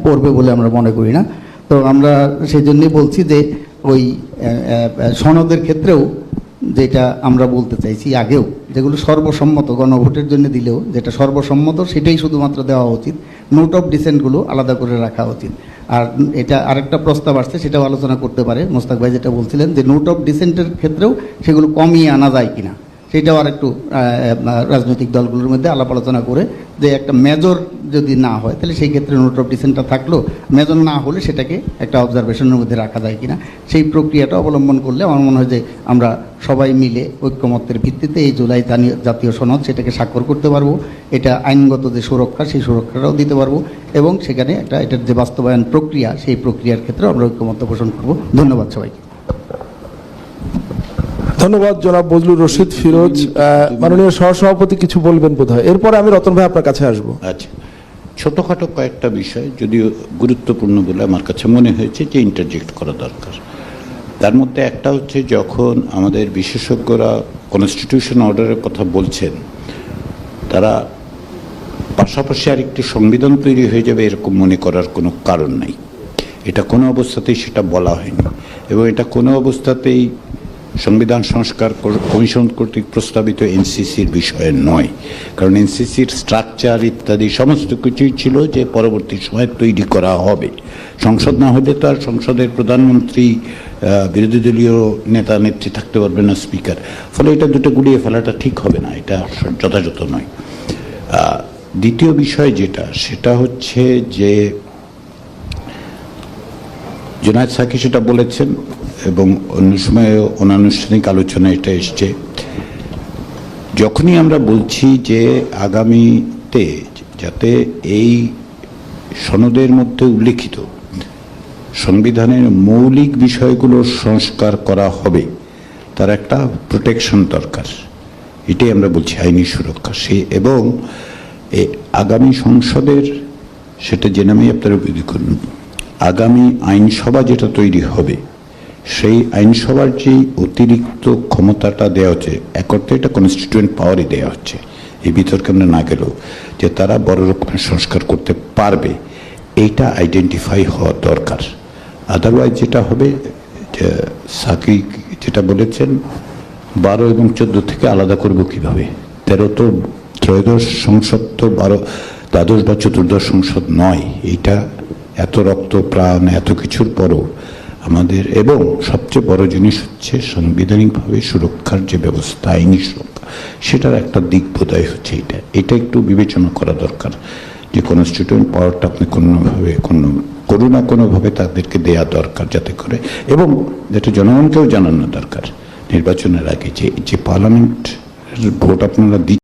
পড়বে বলে আমরা মনে করি না। তো আমরা সেই জন্যই বলছি যে ওই সনদের ক্ষেত্রেও যেটা আমরা বলতে চাইছি আগেও, যেগুলো সর্বসম্মত গণভোটের জন্য দিলেও যেটা সর্বসম্মত সেটাই শুধুমাত্র দেওয়া উচিত, নোট অফ ডিসেন্টগুলো আলাদা করে রাখা উচিত। আর এটা আরেকটা প্রস্তাব আসছে, সেটাও আলোচনা করতে পারে মোস্তাক ভাই, যেটা বলছিলেন যে নোট অফ ডিসেন্টের ক্ষেত্রেও সেগুলো কমিয়ে আনা যায় কিনা, সেটাও আর একটু রাজনৈতিক দলগুলোর মধ্যে আলাপ আলোচনা করে যে একটা মেজর যদি না হয় তাহলে সেই ক্ষেত্রে নোট অফ ডিসেন্টটা থাকলো, মেজর না হলে সেটাকে একটা অবজারভেশনের মধ্যে রাখা যায় কিনা, সেই প্রক্রিয়াটা অবলম্বন করলে আমার মনে হয় যে আমরা সবাই মিলে ঐক্যমত্যের ভিত্তিতে এই জুলাই জাতীয় সনদ সেটাকে স্বাক্ষর করতে পারবো। এটা আইনগত যে সুরক্ষা সেই সুরক্ষাটাও দিতে পারবো এবং সেখানে এটার যে বাস্তবায়ন প্রক্রিয়া সেই প্রক্রিয়ার ক্ষেত্রে আমরা ঐক্যমত্য পোষণ করবো। ধন্যবাদ সবাইকে। ধন্যবাদ জনাব বজলুর রশিদ ফিরোজ। মাননীয় সহসভাপতি কিছু বলবেন বোধহয়, এরপরে আমি রতন ভাই আপনার কাছে আসবো। আচ্ছা, ছোটখাটো কয়েকটা বিষয় যদিও গুরুত্বপূর্ণ বলে আমার কাছে মনে হয়েছে যে ইন্টারজেক্ট করা দরকার। তার মধ্যে একটা হচ্ছে, যখন আমাদের বিশেষজ্ঞরা কনস্টিটিউশন অর্ডারের কথা বলছেন, তারা পাশাপাশি আরেকটি সংবিধান তৈরি হয়ে যাবে এরকম মনে করার কোনো কারণ নাই। এটা কোনো অবস্থাতেই সেটা বলা হয়নি এবং এটা কোনো অবস্থাতেই সংবিধান সংস্কার কমিশন কর্তৃক প্রস্তাবিত এনসিসির বিষয়ে নয়। কারণ এনসিসির স্ট্রাকচার ইত্যাদি সমস্ত কিছুই ছিল যে পরবর্তী সময় তৈরি করা হবে। সংসদ না হলে তো আর সংসদের প্রধানমন্ত্রী, বিরোধী দলীয় নেতা নেত্রী থাকতে পারবে না, স্পিকার। ফলে এটা দুটো গুলিয়ে ফেলাটা ঠিক হবে না, এটা যথাযথ নয়। দ্বিতীয় বিষয় যেটা, সেটা হচ্ছে যে জুনায়েদ সাকি সেটা বলেছেন এবং অন্য সময় অনানুষ্ঠানিক আলোচনায় এটা এসছে, যখনই আমরা বলছি যে আগামীতে যাতে এই সনদের মধ্যে উল্লেখিত সংবিধানের মৌলিক বিষয়গুলো সংস্কার করা হবে, তার একটা প্রোটেকশন দরকার। এটাই আমরা বলছি, আইনি সুরক্ষা। এবং আগামী সংসদের, সেটা যে নামেই আপনারা বিধি করুন, আগামী আইনসভা যেটা তৈরি হবে, সেই আইনসভার যে অতিরিক্ত ক্ষমতাটা দেওয়া হচ্ছে, এক অর্থে এটা কনস্টিটিউয়েন্ট পাওয়ারই দেওয়া হচ্ছে, এই বিতর্কে আমরা না গেলেও, যে তারা বড় রকমের সংস্কার করতে পারবে, এইটা আইডেন্টিফাই হওয়া দরকার। আদারওয়াইজ যেটা হবে, যে সাকি যেটা বলেছেন 12 এবং 14 থেকে আলাদা করব কিভাবে? 13 তো ত্রয়োদশ সংসদ, তো 12 দ্বাদশ বা চতুর্দশ সংসদ নয়। এইটা এত রক্ত প্রাণ এত কিছুর পরও আমাদের, এবং সবচেয়ে বড় জিনিস হচ্ছে সাংবিধানিকভাবে সুরক্ষার যে ব্যবস্থা, আইনি সুরক্ষা, সেটার একটা দিক বোধহয় হচ্ছে এটা একটু বিবেচনা করা দরকার, যে কনস্টিটিউয়েন্ট পাওয়ারটা আপনি কোনোভাবে তাদেরকে দেয়া দরকার, যাতে করে, এবং যেটা জনগণকেও জানানো দরকার নির্বাচনের আগে, যে পার্লামেন্ট ভোট আপনারা